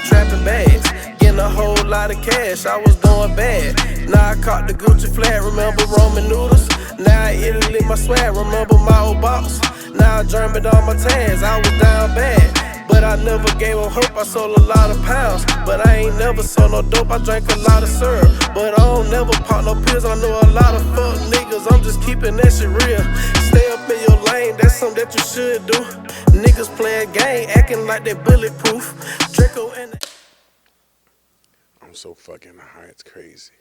been trapping bags, getting a whole lot of cash. I was doing bad. Now I caught the Gucci flag, remember Roman noodles? Now I Italy my swag, remember my old boss? Now I German all my tags, I was down bad. But I never gave up hope, I sold a lot of pounds. But I ain't never sold no dope, I drank a lot of syrup. But I don't never pop no pills, I know a lot of fuck niggas, I'm just keeping that shit real. Stay up in your lane, that's something that you should do. Niggas play a game, acting like they bulletproof. Draco and I'm so fucking high, it's crazy.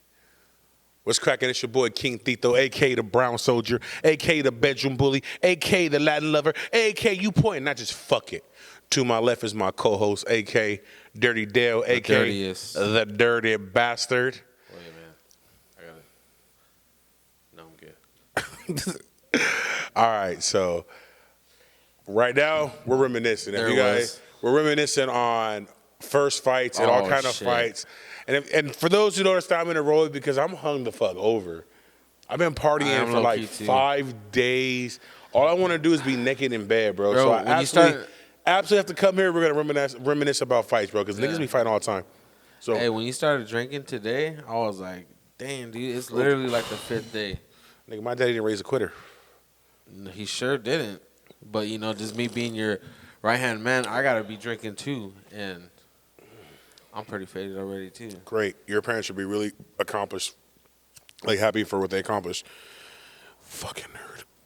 What's cracking? It's your boy King Tito, a.k.a. the Brown Soldier, a.k.a. the Bedroom Bully, a.k.a. the Latin Lover, a.k.a. you pointing, not just fuck it. To my left is my co-host, a.k.a. Dirty Dell, a.k.a. the Dirty Bastard. Wait, man. I got it. No, I'm good. All right, so right now we're reminiscing. We're reminiscing on first fights and all kind of fights. And for those who don't understand, I'm in a roll because I'm hung the fuck over. I've been partying for like 5 days. All I want to do is be naked in bed, bro. So I absolutely have to come here. We're gonna reminisce about fights, bro, because niggas be fighting all the time. So hey, when you started drinking today, I was like, damn, dude, it's literally like the 5th day. Nigga, my daddy didn't raise a quitter. He sure didn't. But you know, just me being your right hand man, I gotta be drinking too, and I'm pretty faded already too. Great. Your parents should be really accomplished, like happy for what they accomplished. Fucking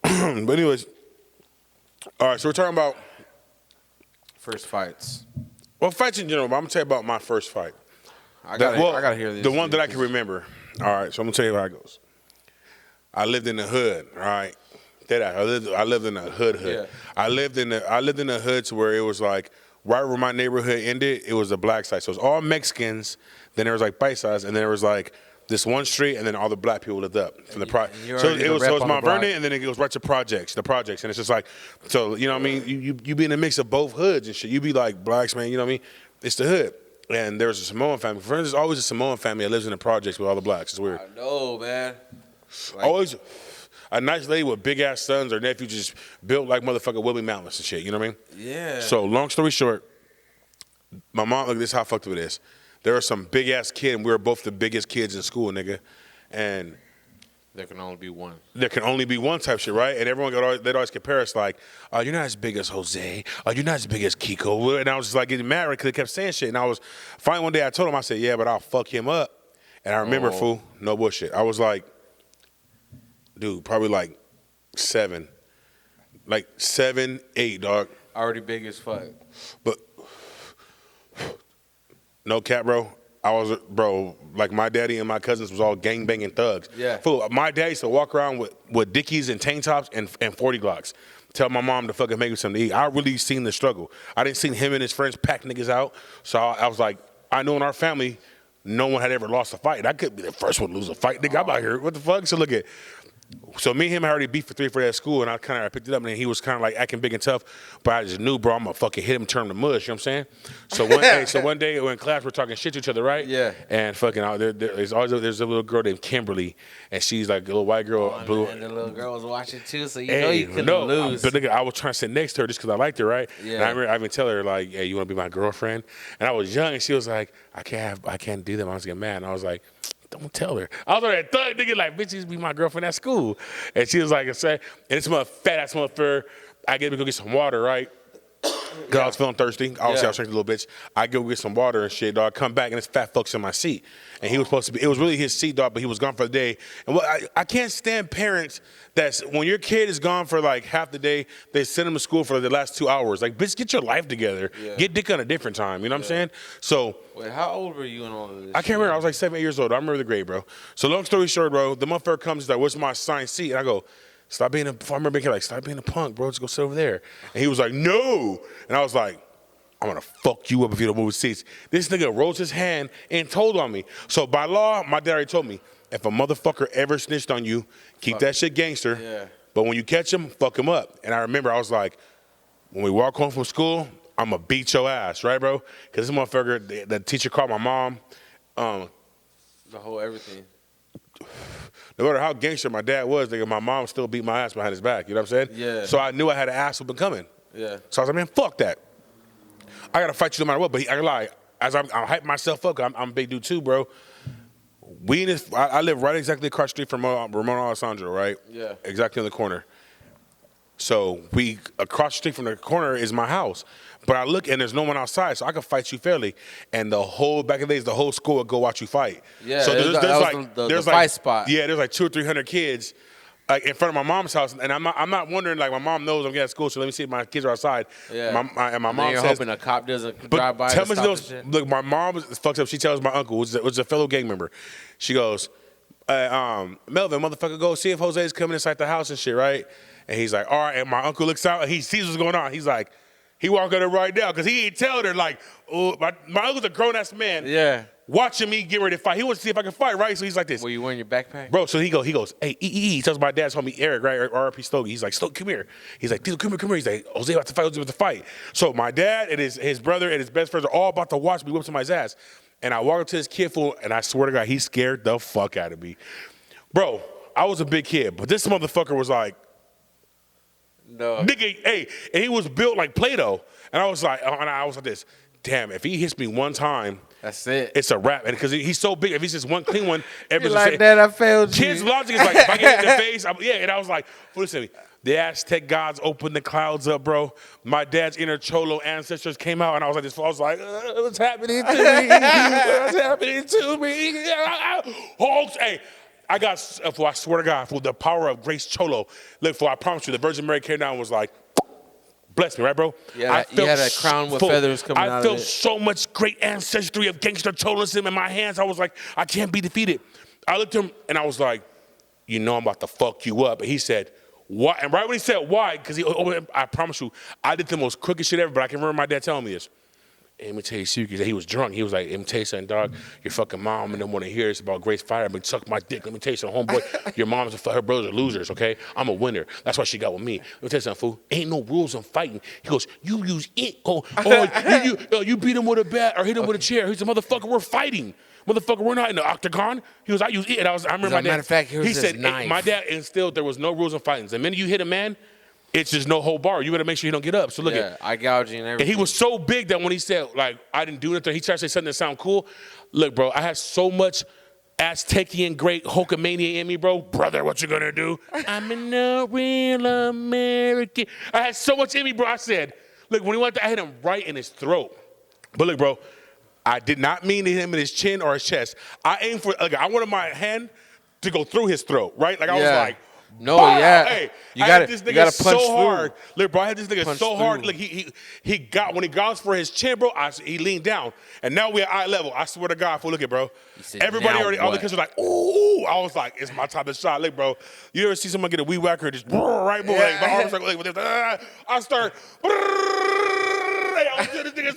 nerd. But anyways, all right. So we're talking about first fights. Well, fights in general. But I'm gonna tell you about my first fight. I gotta hear this. The one that I can remember. All right. So I'm gonna tell you how it goes. I lived in the hood. All right. I lived in the hood. Yeah. I lived in the hood to where it was like right where my neighborhood ended, it was the black side. So it was all Mexicans. Then there was like paisas, and then there was like this one street, and then all the black people lived up from the So it was Mount Vernon, and then it goes right to the projects, and it's just like, so you know what I mean. You be in a mix of both hoods and shit. You be like blacks, man. You know what I mean? It's the hood. And there's a Samoan family. There's always a Samoan family that lives in the projects with all the blacks. It's weird. I know, man. Like, always a nice lady with big ass sons or nephews just built like motherfucking Willie Mountains and shit. You know what I mean? Yeah. So long story short, my mom, look, this is how fucked up it is. There was some big ass kid, and we were both the biggest kids in school, nigga. And there can only be one. There can only be one type shit, right? And everyone they'd always compare us like, oh, you're not as big as Jose. Oh, you're not as big as Kiko. And I was just like getting mad because they kept saying shit. And I was finally one day I told him, I said, yeah, but I'll fuck him up. And I remember, fool, no bullshit. I was like, dude, probably like 7, 8, dog. Already big as fuck. But no cap, bro. I was, bro, like my daddy and my cousins was all gang-banging thugs. Yeah. Fool, my daddy used to walk around with Dickies and tank tops and 40 Glocks. Tell my mom to fucking make me something to eat. I really seen the struggle. I didn't see him and his friends pack niggas out. So I was like, I know in our family, no one had ever lost a fight. I could be the first one to lose a fight. Nigga, I'm out here. What the fuck? So look at, so me and him had already beef for 3 for that school, and I picked it up, and he was kind of like acting big and tough, but I just knew, bro, I'm gonna fucking hit him, turn him to mush. You know what I'm saying? So one day in class we're talking shit to each other, right? Yeah. And fucking there's a little girl named Kimberly, and she's like a little white girl, blue. And the little girl was watching too, so you know you couldn't lose. But nigga, I was trying to sit next to her just because I liked her, right? Yeah. And I remember I even tell her like, hey, you want to be my girlfriend? And I was young, and she was like, I can't do that. I was getting mad, and I was like, don't tell her. I was on that thug nigga like, bitch, you used to be my girlfriend at school. And she was like, and this fat ass motherfucker, I get to go get some water, right? Because I was feeling thirsty. Obviously, I was drinking a little bitch. I go get some water and shit, dog. Come back, and this fat fuck's in my seat. And he was supposed to be, it was really his seat, dog, but he was gone for the day. And I can't stand parents that when your kid is gone for like half the day, they send him to school for the last 2 hours. Like, bitch, get your life together. Yeah. Get dick on a different time. You know what I'm saying? So. Wait, how old were you in all of this? I can't remember. I was like 7, 8 years old. I remember the grade, bro. So long story short, bro, the motherfucker comes, like, what's my assigned seat? And I go, stop being I remember being like, stop being a punk, bro. Just go sit over there. And he was like, no. And I was like, I'm going to fuck you up if you don't move seats. This nigga rolls his hand and told on me. So by law, my dad already told me, if a motherfucker ever snitched on you, keep that shit gangster. Yeah. But when you catch him, fuck him up. And I remember I was like, when we walk home from school, I'm going to beat your ass, right, bro? Because this motherfucker, the teacher called my mom. The whole everything. No matter how gangster my dad was, nigga, my mom still beat my ass behind his back. You know what I'm saying? Yeah. So I knew I had an ass whooping coming. Yeah. So I was like, man, fuck that. I got to fight you no matter what. But I lie. as I'm hyping myself up, I'm a big dude too, bro. I live right exactly across the street from Ramon Alessandro, right? Yeah. Exactly on the corner. So across the street from the corner is my house. But I look and there's no one outside, so I can fight you fairly. And back in the days, the whole school would go watch you fight. Yeah, so there's the fight spot. Yeah, there's like 200 or 300 kids like in front of my mom's house, and I'm not wondering, like, my mom knows I'm getting at school, so let me see if my kids are outside. Yeah. And my mom you're says, hoping a cop doesn't but drive by. tell me those. Look, my mom fucks up. She tells my uncle, which is a fellow gang member. She goes, Melvin, motherfucker, go see if Jose's coming inside the house and shit, right? And he's like, all right. And my uncle looks out and he sees what's going on. He's like, he walking her right now because he ain't telling her, like, oh, my uncle's a grown ass man. Yeah. Watching me get ready to fight. He wants to see if I can fight, right? So he's like this. Were you wearing your backpack? Bro, so he goes, hey, he tells my dad's homie Eric, right? R.P. Stogie. He's like, Stogie, come here. He's like, Tito, come here. He's like, Jose about to fight. So my dad and his brother and his best friends are all about to watch me whip somebody's ass. And I walk up to this kid fool, and I swear to God, he scared the fuck out of me. Bro, I was a big kid, but this motherfucker was like, no. Nigga, hey, and he was built like Play-Doh. And I was like this, damn, if he hits me one time, that's it. It's a wrap. And because he's so big, if he's just one clean one, everybody's like, Dad, I failed you. Kids' logic is like, if I get hit in the face, and I was like, listen to me. The Aztec gods opened the clouds up, bro. My dad's inner Cholo ancestors came out, and I was like, what's happening to me? What's happening to me? Folks, hey, I swear to God, for the power of Grace Cholo, look, I promise you, the Virgin Mary came down and was like, bless me, right, bro? Yeah, you had a crown with feathers coming out of it. I felt so much great ancestry of gangster Cholism in my hands. I was like, I can't be defeated. I looked at him, and I was like, you know I'm about to fuck you up. And he said, why? And right when he said why, because I promise you, I did the most crooked shit ever, but I can remember my dad telling me this. Hey, let me tell you, he was drunk. He was like, let me tell you something, dog. Your fucking mom and them want to hear this about Grace Fire, but suck my dick. Let me tell you something, homeboy. Your her brothers are losers, okay? I'm a winner. That's why she got with me. Let me tell you something, fool. Ain't no rules in fighting. He goes, you use it. You beat him with a bat or hit him with a chair. He's a motherfucker, we're fighting. Motherfucker, we're not in the octagon. He goes, I use it. I remember my dad. Matter of fact, he said, knife. My dad instilled there was no rules in fighting. The minute you hit a man, it's just no whole bar. You got to make sure you don't get up. So look at eye gouging and everything. And he was so big that when he said, like, I didn't do anything, he tried to say something that sounded cool. Look, bro, I had so much Aztecian great Hulkamania in me, bro. Brother, what you gonna do? I'm a real American. I had so much in me, bro. I said, look, when he went, I hit him right in his throat. But look, bro, I did not mean to hit him in his chin or his chest. I aimed for, like, I wanted my hand to go through his throat, right? Like, I was like, no, bah! yeah. Hey, you gotta punch so hard. Look, bro, I had this nigga punch so hard. through. Like when he got for his chin, bro, he leaned down. And now we're at eye level. I swear to God, look at bro. Said, everybody already, all the what? kids were like, ooh. I was like, it's my type of shot. Look, bro, you ever see someone get a weed whacker, just right, bro? Like, my arms like with this. I start. I was doing this nigga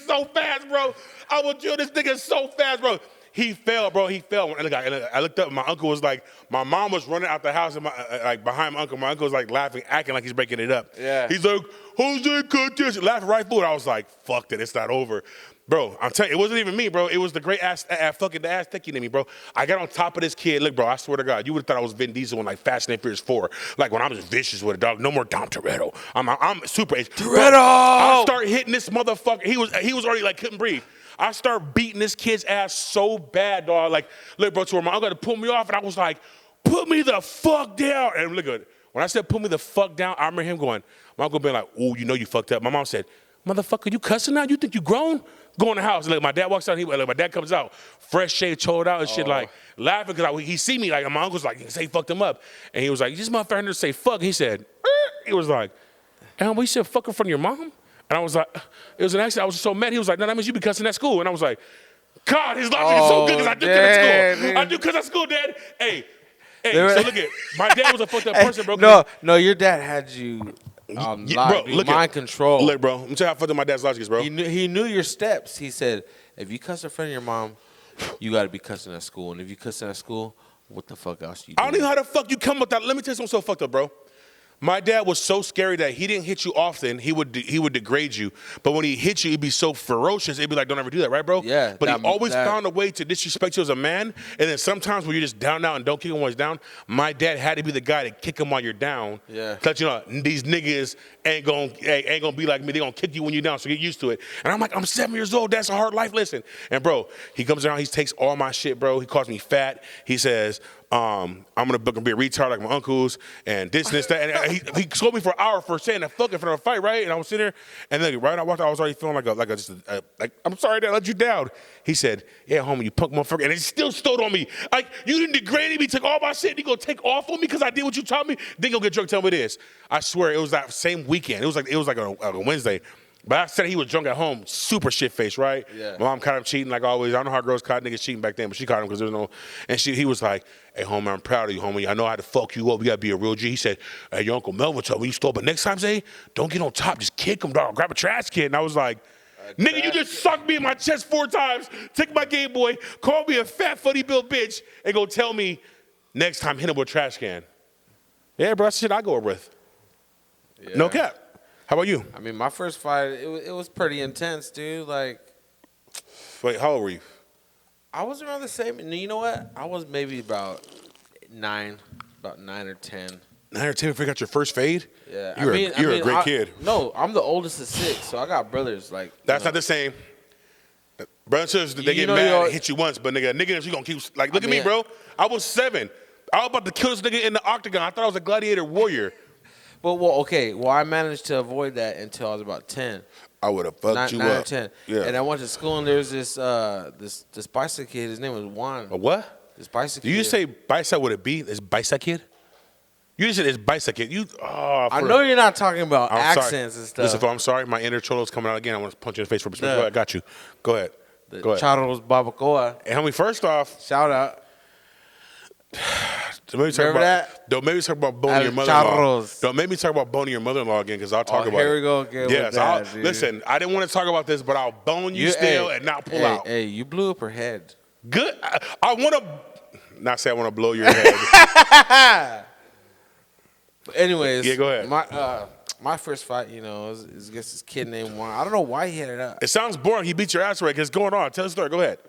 so fast, bro. He fell, bro. He fell. And I looked up. My uncle was like, my mom was running out the house, and like behind my uncle. My uncle was like laughing, acting like he's breaking it up. Yeah. He's like, Jose, cut this. Laughing right forward. I was like, fuck that. It's not over, bro. I'm telling you, it wasn't even me, bro. It was the great fucking the Aztecian in me, bro. I got on top of this kid. Look, bro. I swear to God, you would have thought I was Vin Diesel in like Fast and Furious 4. Like when I was vicious with a dog. No more Dom Toretto. I'm super. Toretto. I start hitting this motherfucker. He was already like couldn't breathe. I start beating this kid's ass so bad, dog. Like, look, bro, to where my uncle had to pull me off, and I was like, put me the fuck down. And look at it. When I said put me the fuck down, I remember him going, my uncle being like, ooh, you know you fucked up. My mom said, motherfucker, you cussing now? You think you grown? Go in the house. And look, my dad walks out, my dad comes out, fresh shaved, cholled out and shit, like, laughing, because he see me, like, and my uncle's like, he say he fucked him up. And he was like, this motherfucker to say fuck. He said, he was like, and we said fuck in front of your mom? And I was like, it was an accident. I was so mad. He was like, no, that means you be cussing at school. And I was like, God, his logic is so good because I do cuss at school. I do cuss at school, Dad. Hey, so look at my dad was a fucked up person, bro. No, your dad had you mind control. Look, bro, let me tell you how fucked up my dad's logic is, bro. He knew your steps. He said, if you cuss in front of your mom, you got to be cussing at school. And if you cussing at school, what the fuck else you do? I don't know how the fuck you come with that. Let me tell you something so fucked up, bro. My dad was so scary that he didn't hit you often. He would degrade you, but when he hit you, he'd be so ferocious. It'd be like, "Don't ever do that, right, bro?" Yeah. But he always found a way to disrespect you as a man. And then sometimes when you're just down and don't kick him while he's down, my dad had to be the guy to kick him while you're down. Yeah. To let you know these niggas ain't gonna be like me. They gonna kick you when you're down. So get used to it. And I'm like, I'm 7 years old. That's a hard life lesson. And bro, he comes around. He takes all my shit, bro. He calls me fat. He says, I'm gonna be a retard like my uncles and this and this that. And he scolded me for an hour for saying that fuck in front of a fight, right? And I was sitting there, and then right when I walked out, I was already feeling like I'm sorry that I let you down. He said, "Yeah, homie, you punk motherfucker," and he still stole on me. Like you didn't degrade me, took all my shit, and you gonna take off on me because I did what you taught me. Then go get drunk. Tell me this. I swear it was that same weekend. It was like a Wednesday. But I said he was drunk at home, super shit-faced, right? Yeah. My mom caught him cheating like always. I don't know how girls caught niggas cheating back then, but she caught him because there was no. And he was like, "Hey, homie, I'm proud of you, homie. I know how to fuck you up. You gotta be a real G." He said, "Hey, your Uncle Melvin told me you stole, but next time, say, don't get on top. Just kick him, dog. Grab a trash can." And I was like, "Nigga, you just sucked me in my chest 4 times, took my Game Boy, called me a fat, funny-built bitch, and go tell me next time hit him with a trash can." Yeah, bro, that's shit I go with. Yeah. No cap. How about you? I mean, my first fight, it was pretty intense, dude. Like, Wait, how old were you? I was around the same. You know what? I was maybe about 9 or 10. 9 or 10 before you got your first fade? Yeah, You're a great kid. No, I'm the oldest of 6, so I got brothers. Like, That's not the same. Brothers and sisters, they get mad and hit you once, but nigga, you gonna keep like. Look at me, bro. I was 7. I was about to kill this nigga in the octagon. I thought I was a gladiator warrior. Okay. Well, I managed to avoid that until I was about 10. I would have fucked you 9 up. or 10. Yeah. And I went to school, and there was this bicycle kid. His name was Juan. A what? This bicycle Do you kid. say bicep with a B? It's bicep kid? You just said it's bicep kid. I know you're not talking about accents and stuff. Listen, I'm sorry. My inner cholo's coming out again. I want to punch you in the face for a second. Go ahead, I got you. Go ahead. Go ahead. Charles Babacoa. And homie, first off, Shout out. don't make me talk about boning your mother-in-law. Don't make me talk about boning your mother-in-law again, because I'll talk about it. Here we go again. Yes, with that, dude. Listen, I didn't want to talk about this, but I'll bone you still and not pull out. Hey, you blew up her head. Good. I want to not say I want to blow your head. But anyways, Yeah, go ahead. My first fight, is against this kid named Juan. I don't know why he had it up. It sounds boring. He beat your ass right. What's going on? Tell the story. Go ahead.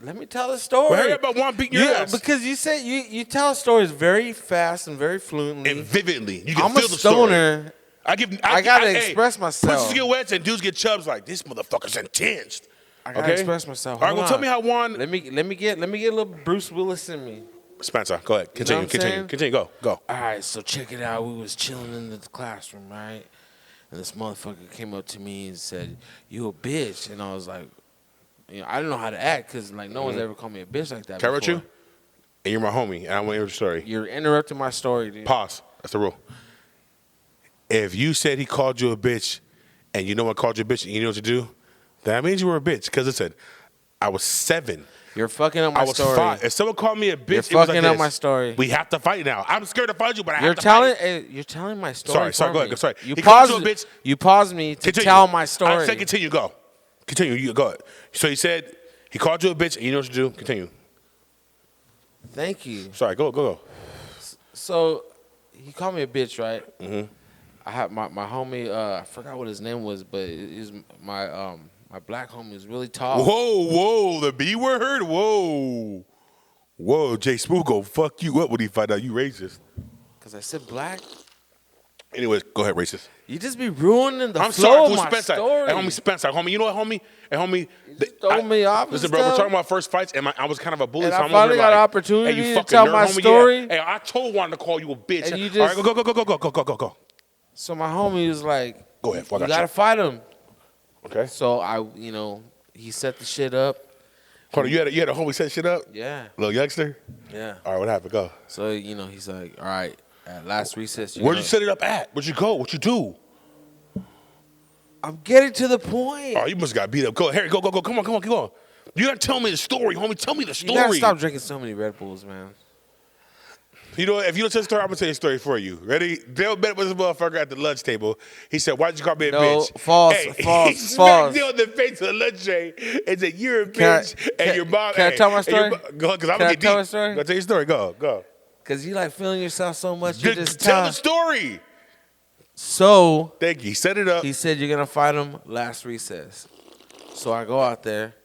Let me tell the story. Well, hurry up about Juan beating your ass. Because you said you tell stories very fast and very fluently. And vividly. You can I'm feel a the story. stoner. I gotta express myself. Pussies get wet and dudes get chubs like, this motherfucker's intense. I gotta express myself. All right, well, tell me how Juan. Let me get a little Bruce Willis in me. Spencer, go ahead. Continue. Go. All right, so check it out. We was chilling in the classroom, right? And this motherfucker came up to me and said, "You a bitch," and I was like, I didn't know how to act because like no one's ever called me a bitch like that. Can I before. you? And you're my homie, and I want to hear your story. You're interrupting my story, dude. Pause. That's the rule. If you said he called you a bitch, and you know what called you a bitch, and you know what to do, that means you were a bitch. Because listen, I was 7. You're fucking up my story. I was 5. If someone called me a bitch, You're it was fucking like up my story. We have to fight now. I'm scared to fight you, but I have to fight. You're telling my story. Sorry. Go me. ahead. Sorry. You He called you a paused. bitch. You paused me to Continue. tell my story. I said continue. Go. Continue. You go ahead. So he said he called you a bitch, and you know what to do. Continue. Thank you. Sorry. Go. So he called me a bitch, right? Mm-hmm. I had my homie. I forgot what his name was, but he's my black homie is really tall. Whoa, the B word? Whoa, Jay Smooth go fuck you up when he find out you racist. Because I said black. Anyways, go ahead, racist. You just be ruining the I'm flow sorry, of who's my Spencer? story. Hey, homie Spencer. Homie, you know what, homie? Hey, homie. Throw me off. Listen, bro, we're talking about first fights, and I was kind of a bully. And so I I'm finally over got an like, opportunity hey, you to fucking tell nerd, my homie, story. Yeah. Hey, I told Juan to call you a bitch. And you All right, just- go. So my homie was like, Go ahead, you gotta fight him. Okay. So he set the shit up. Hold on, you had a homie set shit up? Yeah. Little youngster? Yeah. All right, what happened? Go. So, he's like, all right, at last recess. Where'd you set it up at? Where'd you go? What you do? I'm getting to the point. Oh, you must got beat up. Go, Harry, go. Come on, keep going. You gotta tell me the story, homie. Tell me the story. You gotta stop drinking so many Red Bulls, man. You know, if you don't tell the story, I'm gonna tell you a story for you. Ready? Dale met with this motherfucker at the lunch table. He said, "Why'd you call me a bitch?" False. He smacked Dale in the face of the lunch tray and said, "You're a bitch." And your mom. Can I tell my story? Go, because I'm Can I gonna get tell deep. my story? Go tell your story. Go. Because you like feeling yourself so much, you just Tell the story. So Thank you. Set it up. he said you're gonna fight him last recess. So I go out there.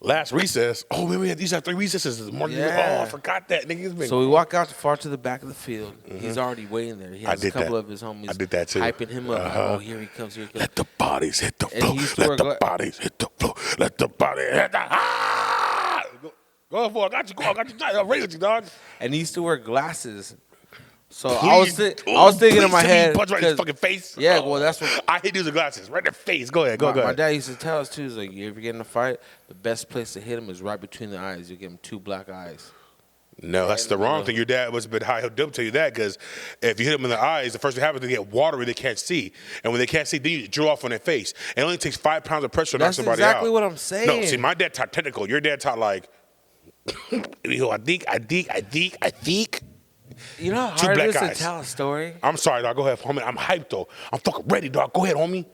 Last recess. Oh, man, we had these are 3 recesses this morning. Yeah. Oh, I forgot that. Nigga, it's been So we walk out far to the back of the field. He's already waiting there. He has a couple of his homies I did that too. hyping him up. Like, oh, here he comes, here he comes. Let the bodies hit the And floor. he used to Let wear the bodies hit the floor. Let the body hit the Go for it. I got you. Go. I got you. I'm ready with you, dog. And he used to wear glasses. So I was thinking in my head. Punch right in his fucking face. Yeah, well, that's what. I hit dudes with glasses. Right in their face. Go ahead. Go My ahead. dad used to tell us too. He's like, if you get in a fight, the best place to hit him is right between the eyes. You give him 2 black eyes. No, that's the wrong thing. Your dad was a bit high. He'll tell you that because if you hit them in the eyes, the first thing happens is they get watery. They can't see, and when they can't see, then you drill off on their face. It only takes 5 pounds of pressure to knock somebody out. That's exactly what I'm saying. No, see, my dad taught technical. Your dad taught like, I think. You know how 2 hard black it is guys. to tell a story? I'm sorry, dog. Go ahead, homie. I'm hyped though. I'm fucking ready, dog. Go ahead, homie.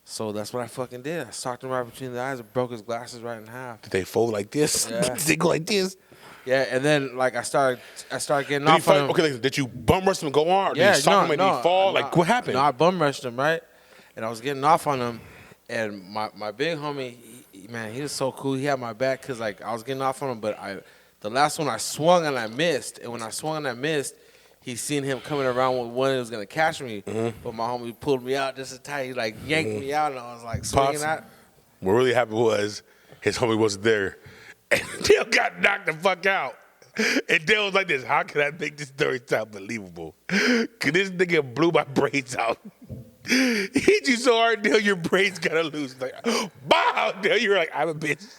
So that's what I fucking did. I socked him right between the eyes and broke his glasses right in half. Did they fold like this? Yeah. Did they go like this? Yeah, and then like I started getting Did you off on fight? him. Okay, like, did you bum rush him and go on? Or Yeah, did you sock him and he fall? Like, what happened? No, I bum rushed him, right? And I was getting off on him, and my big homie, he was so cool. He had my back because like I was getting off on him, but the last one I swung and I missed, and when I swung and I missed, he seen him coming around with one that was gonna catch me, but my homie pulled me out just as tight. He like yanked me out, and I was like swinging out. What really happened was his homie wasn't there, and Dale got knocked the fuck out. And Dale was like this, how can I make this story sound believable? Cause this nigga blew my brains out. He hit you so hard, Dale, your brains gotta lose. Like, bow, Dale, you're like, I'm a bitch.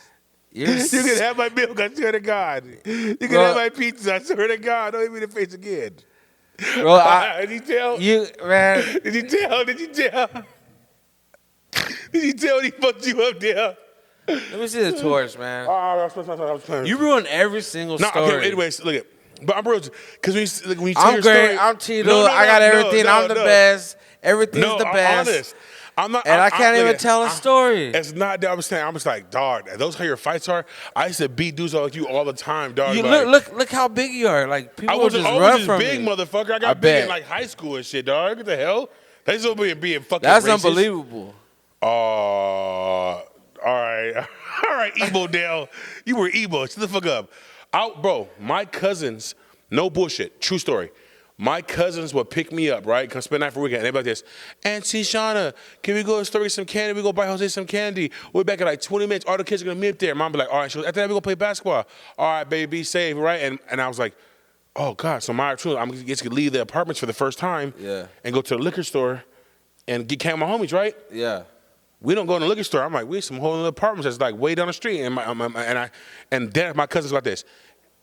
You can have my milk, I swear to God. You can have my pizza, I swear to God. Don't hit me in the face again. Bro, did you tell? You man, Did you tell? Did you tell? Did you tell he fucked you up, Dale? let me see the torch, man. Oh, You ruin every single story. Okay, anyways, look at. But I'm real, because when you tell I'm your great. story, I'm Tito. I got everything. I'm the best. Everything's the I'm best. honest. I'm not, And I can't even tell a story. It's not that I'm saying. I'm just like, dog. Those how your fights are. I used to beat dudes like you all the time, dog. You like, look how big you are. Like people I will was just always run this from big you. motherfucker. I I got big bet. in like high school and shit, dog. What the hell? They still being fucking. That's racist. unbelievable. All right, all right, emo Dale. You were emo. Shut the fuck up. Bro, my cousins, no bullshit, true story. My cousins would pick me up, right? Come spend the night for a weekend. And they'd be like this, Auntie Shauna, can we go to the store get some candy? We go buy Jose some candy. We're back in like 20 minutes. All the kids are going to meet up there. Mom be like, all right. She goes, after that, we going to play basketball. All right, baby, be safe, right? And I was like, oh, God. So I'm just going to leave the apartments for the first time and go to the liquor store and get candy with my homies, right? Yeah. We don't go in the liquor store. I'm like, we have some whole other apartments that's like way down the street. And then my cousins like this.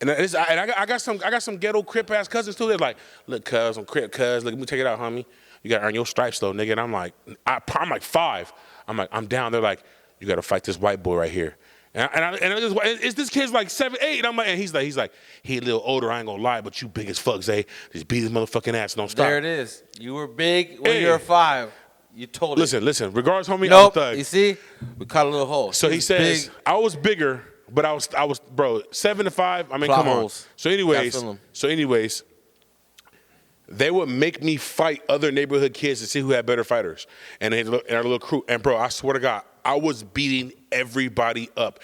And I got some ghetto crip ass cousins too. They're like, look, cuz, I'm crip, cuz. Look, let me take it out, homie. You gotta earn your stripes though, nigga. And I'm like, I'm like 5. I'm like, I'm down. They're like, you gotta fight this white boy right here. It's this kid's like 7, 8. And I'm like, and he's like, he a little older. I ain't gonna lie, but you big as fuck, Zay. Just beat his motherfucking ass. Don't stop. There it is. You were big when you were 5. You told it. Listen. Regardless, homie, Nope. I'm a thug. You see, we caught a little hole. So he says, big. I was bigger. But I was, bro, 7 to 5. I mean, Plot come on. holes. So anyways, they would make me fight other neighborhood kids to see who had better fighters, and our little crew. And bro, I swear to God, I was beating everybody up.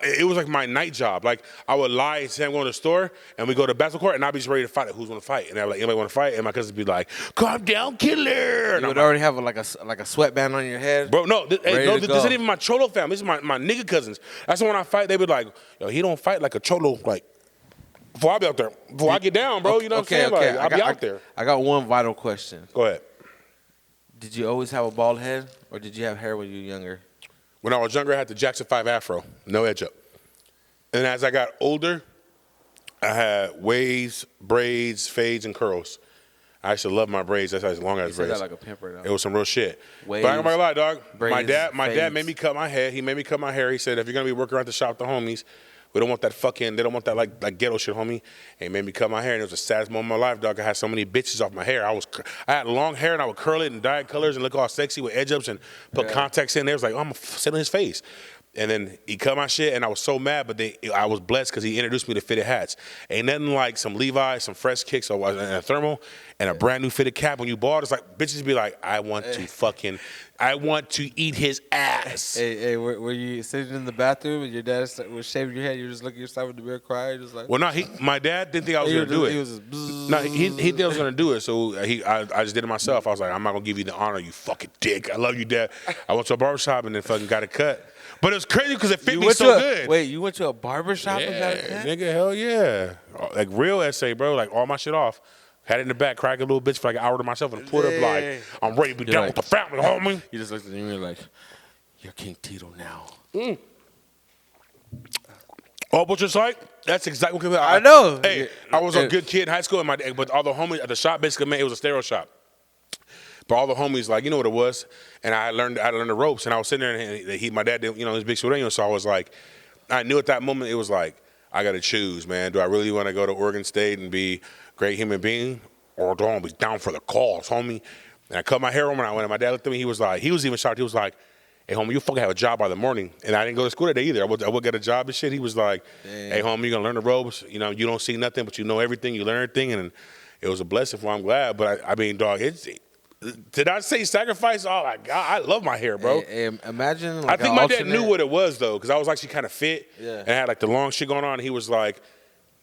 It was like my night job. Like I would lie and say I'm going to the store, and we go to basketball court, and I'd be just ready to fight. Like, who's going to fight? And they're like, anybody want to fight? And my cousins would be like, calm down, killer. And You would already have like a sweatband on your head. Bro, no, this isn't even my cholo family. This is my nigga cousins. That's when I fight, they be like, yo, he don't fight like a cholo, like, before I be out there. Before I get down, bro, you know what I'm saying? Okay. Like, I'll be out there. I got one vital question. Go ahead. Did you always have a bald head, or did you have hair when you were younger? When I was younger, I had the Jackson 5 afro, no edge up. And as I got older, I had waves, braids, fades, and curls. I used to love my braids. That's as long as You said braids. that like a pimper, though. It was some real shit. Waves, but I'm not gonna lie, dog. My braids, dad fades. made me cut my hair. He made me cut my hair. He said, if you're gonna be working around the shop with the homies, they don't want that like ghetto shit, homie. And he made me cut my hair, and it was the saddest moment of my life, dog. I had so many bitches off my hair. I had long hair, and I would curl it in dye colors and look all sexy with edge ups and put contacts in there. It was like, oh, I'm gonna sit in his face. And then he cut my shit, and I was so mad, but I was blessed because he introduced me to fitted hats. Ain't nothing like some Levi's, some fresh kicks, and a thermal, and a brand new fitted cap. When you bought it, it's like, bitches be like, I want to eat his ass. Hey, were you sitting in the bathroom and your dad was shaving your head? You were just looking at yourself in the mirror crying, just like. Well, no, my dad didn't think I was gonna do it. He was just, No, he think I was gonna do it, so I just did it myself. I was like, I'm not gonna give you the honor, you fucking dick. I love you, Dad. I went to a barbershop and then fucking got a cut. But it was crazy because it fit me so good. Wait, you went to a barbershop and got a cut? Nigga, hell yeah. Like real essay, bro. Like all my shit off. Had it in the back, crack a little bitch for like an hour to myself and put up like, I'm ready to be done with the family, homie. You just looked at me and you're like, you're King Tito now. Oh, but just like, that's exactly what I know. Hey, I was a good kid in high school, but all the homies at the shop basically, man, it was a stereo shop. But all the homies, like, you know what it was, and I learned the ropes, and I was sitting there, and my dad, you know, his big Sureño, so I was like, I knew at that moment, it was like, I got to choose, man. Do I really want to go to Oregon State and be a great human being, or do I want to be down for the cause, homie? And I cut my hair on when I went, and my dad looked at me, he was even shocked, he was like, hey, homie, you fucking have a job by the morning. And I didn't go to school that day either. I would get a job and shit. He was like, hey, homie, you're going to learn the ropes. You know, you don't see nothing, but you know everything. You learn everything. And it was a blessing, for I'm glad. But, I mean, dog, did I say sacrifice? Oh, my God, I love my hair, bro. Hey, imagine like I think my dad knew what it was, though, because I was actually kind of fit. Yeah. And I had, like, the long shit going on. And he was like,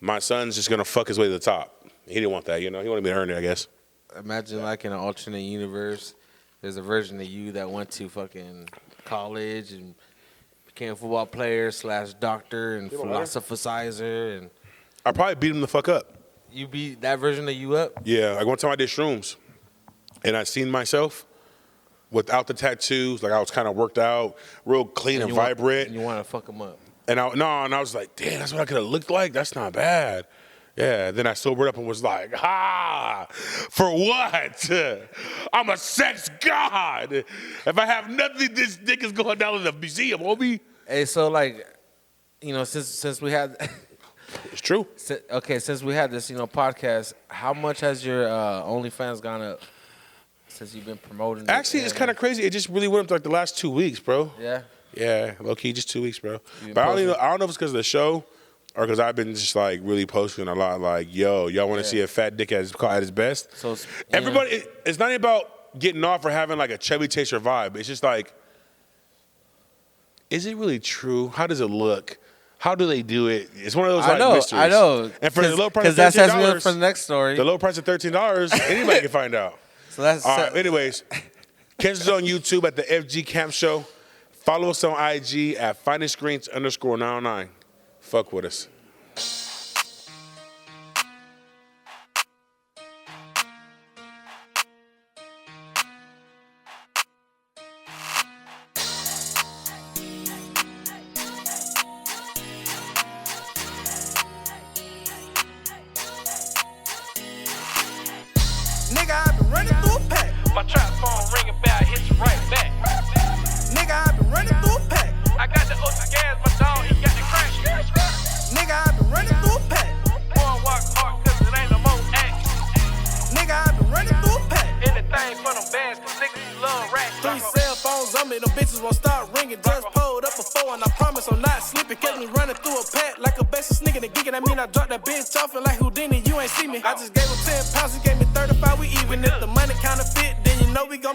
my son's just going to fuck his way to the top. He didn't want that, you know. He wanted me to earn it, I guess. Imagine, like, in an alternate universe, there's a version of you that went to fucking college and became a football player / doctor and philosophizer, and I probably beat him the fuck up. you beat that version of you up? Yeah, like one time I did shrooms, and I seen myself without the tattoos, like I was kind of worked out, real clean and vibrant. And you want to fuck him up? And I was like, damn, that's what I could have looked like. That's not bad. Yeah, then I sobered up and was like, for what? I'm a sex god. If I have nothing, this dick is going down in the museum, homie. Hey, so like, you know, since we had, it's true. Since we had this, you know, podcast, how much has your OnlyFans gone up since you've been promoting? Actually, it's kind of crazy. It just really went up like the last 2 weeks, bro. Yeah. Yeah, low key, just 2 weeks, bro. But I don't know if it's because of the show. Or because I've been just like really posting a lot, like, yo, y'all want to see a fat dick at his best? So everybody, it's not about getting off or having like a chubby chaser vibe. It's just like, is it really true? How does it look? How do they do it? It's one of those mysteries. I know. And for the low price of $13, that sets me up for the next story. The low price of $13, anybody can find out. So that's all right. Anyways, catch us on YouTube at the FG Camp Show. Follow us on IG at finestgreens_909. Fuck with us. Nigga, I been running through a pack. My trap phone ringing back, hits right back. Nigga, I been running through a pack. I got the ocean gas, my dog, he got the crack. Nigga, I been running through a pack. Boy, walk hard, cause it ain't no more act. Nigga, I been running through a pack. Anything for them bands, cause niggas love rap. 3 cell phones on me, them bitches won't start ringing. Just pulled up before and I promise I'm not slipping. Catch me running through a pack like a basic sneaking and geeking. I mean, I dropped that bitch off and like Houdini, you ain't see me. I just gave her 10 pounds, he gave me 35, we even. If the money counterfeit, then you know we gon' be